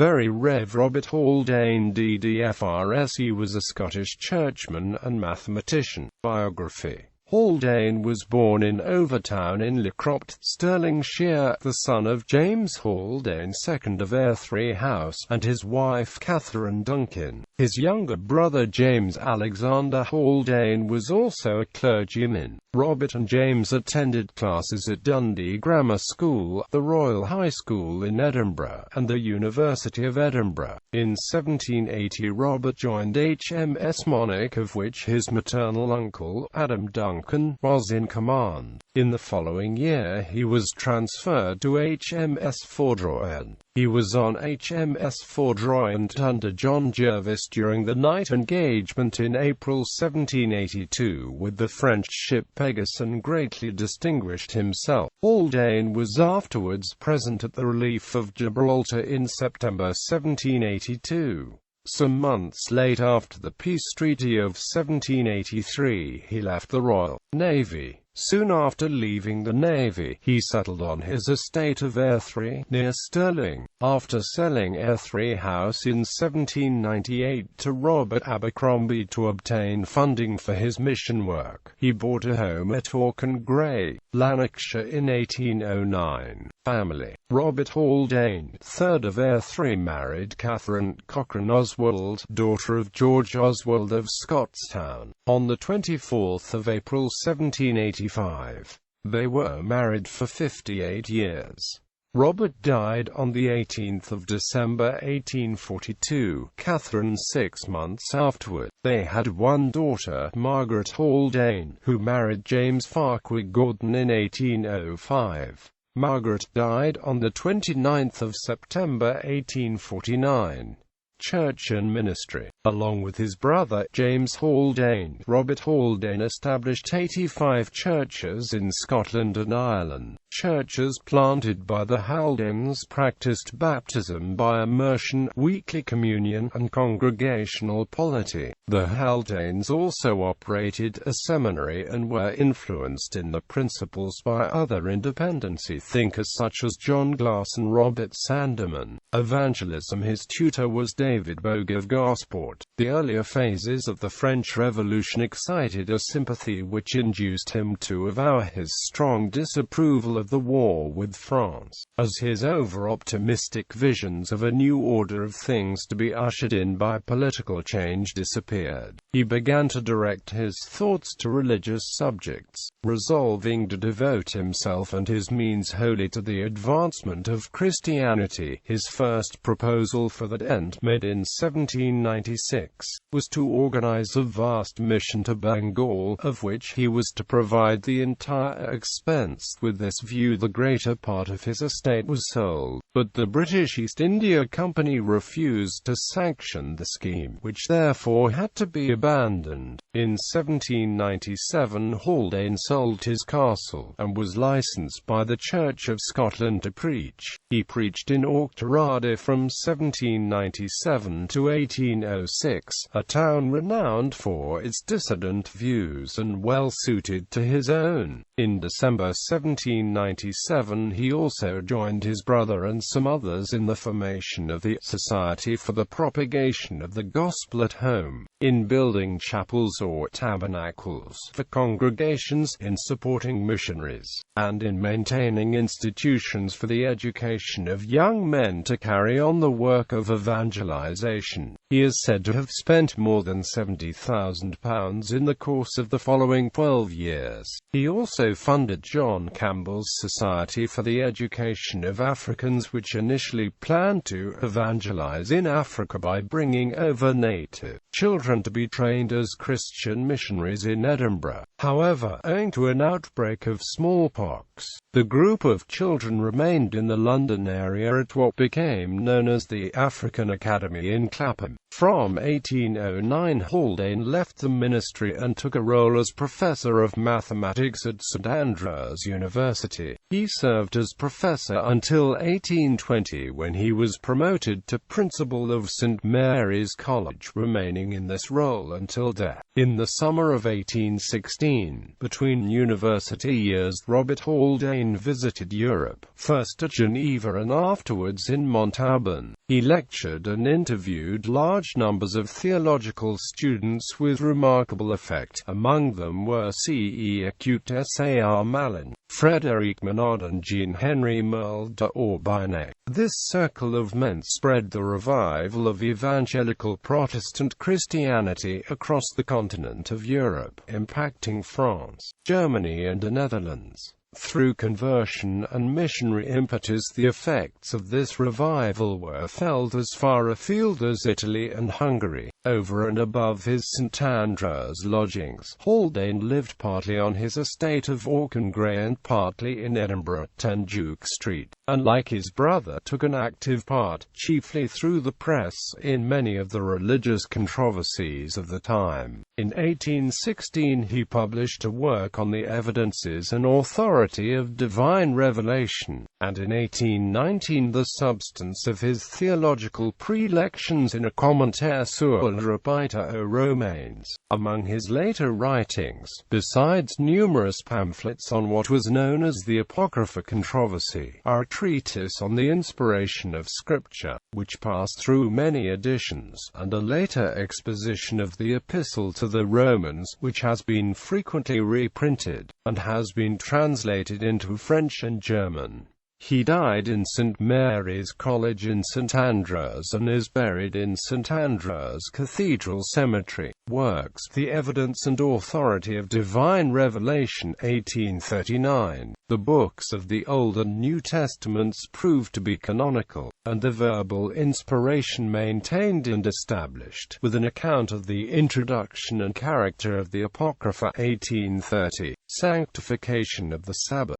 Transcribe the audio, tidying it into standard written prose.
Very Rev. Robert Haldane DD FRSE was a Scottish churchman and mathematician. Biography. Haldane was born in Overtown in Lecropt, Stirlingshire, the son of James Haldane II of Airthry House, and his wife Catherine Duncan. His younger brother James Alexander Haldane was also a clergyman. Robert and James attended classes at Dundee Grammar School, the Royal High School in Edinburgh, and the University of Edinburgh. In 1780 Robert joined HMS Monarch, of which his maternal uncle, Adam Duncan, was in command. In the following year he was transferred to HMS Foudroyant. He was on HMS Foudroyant under John Jervis during the night engagement in April 1782 with the French ship Pegasus and greatly distinguished himself. Haldane was afterwards present at the relief of Gibraltar in September 1782. Some months late, after the peace treaty of 1783, he left the Royal Navy. Soon after leaving the Navy, he settled on his estate of Airthry, near Stirling. After selling Airthry House in 1798 to Robert Abercrombie to obtain funding for his mission work, he bought a home at Orcan Gray, Lanarkshire in 1809. Family. Robert Haldane, third of Airthry, married Catherine Cochrane Oswald, daughter of George Oswald of Scottstown, on the 24th of April 1785. They were married for 58 years. Robert died on the 18th of December 1842, Catherine 6 months afterward. They had one daughter, Margaret Haldane, who married James Farquhar Gordon in 1805. Margaret died on the 29th of September 1849. Church and ministry. Along with his brother, James Haldane, Robert Haldane established 85 churches in Scotland and Ireland. Churches planted by the Haldanes practiced baptism by immersion, weekly communion, and congregational polity. The Haldanes also operated a seminary and were influenced in the principles by other independency thinkers such as John Glass and Robert Sandeman. Evangelism. His tutor was David Bogue of Gosport. The earlier phases of the French Revolution excited a sympathy which induced him to avow his strong disapproval of the war with France, as his over-optimistic visions of a new order of things to be ushered in by political change disappeared. He began to direct his thoughts to religious subjects, resolving to devote himself and his means wholly to the advancement of Christianity. His first proposal for that end, made in 1796, was to organize a vast mission to Bengal, of which he was to provide the entire expense. With this view, the greater part of his estate was sold, but the British East India Company refused to sanction the scheme, which therefore had to be abandoned. In 1797, Haldane sold his castle, and was licensed by the Church of Scotland to preach. He preached in Auchterarder from 1797 to 1806, a town renowned for its dissident views and well suited to his own. In December 1797 he also joined his brother and some others in the formation of the Society for the Propagation of the Gospel at Home, in building chapels or tabernacles for congregations, in supporting missionaries, and in maintaining institutions for the education of young men to carry on the work of evangelization. He is said to have spent more than £70,000 in the course of the following 12 years. He also funded John Campbell's Society for the Education of Africans, which initially planned to evangelize in Africa by bringing over native children to be trained as Christian missionaries in Edinburgh. However, owing to an outbreak of smallpox, the group of children remained in the London area at what became known as the African Academy in Clapham. From 1809 Haldane left the ministry and took a role as professor of mathematics at St Andrews University. He served as professor until 1820, when he was promoted to principal of St Mary's College, remaining in this role until death. In the summer of 1816, between university years, Robert Haldane visited Europe, first at Geneva and afterwards in Montauban. He lectured and interviewed large numbers of theological students with remarkable effect. Among them were C. E. Acute Sar Malin, Frederic Monod and Jean-Henri Merle d'Aubigne. This circle of men spread the revival of evangelical Protestant Christianity across the continent of Europe, impacting France, Germany and the Netherlands. Through conversion and missionary impetus, the effects of this revival were felt as far afield as Italy and Hungary. Over and above his St Andrews lodgings, Haldane lived partly on his estate of Auchengrey and partly in Edinburgh at 10 Duke Street, and like his brother took an active part, chiefly through the press, in many of the religious controversies of the time. In 1816 he published a work on the evidences and authority of divine revelation, and in 1819 the substance of his theological prelections in a commentaire sur l'Épître aux Romains. Among his later writings, besides numerous pamphlets on what was known as the Apocrypha controversy, are a treatise on the inspiration of Scripture, which passed through many editions, and a later exposition of the Epistle to the Romans, which has been frequently reprinted, and has been translated into French and German. He died in St Mary's College in St Andrews and is buried in St Andrews Cathedral Cemetery. Works: The Evidence and Authority of Divine Revelation, 1839. The books of the Old and New Testaments proved to be canonical, and the verbal inspiration maintained and established, with an account of the introduction and character of the Apocrypha, 1830. Sanctification of the Sabbath.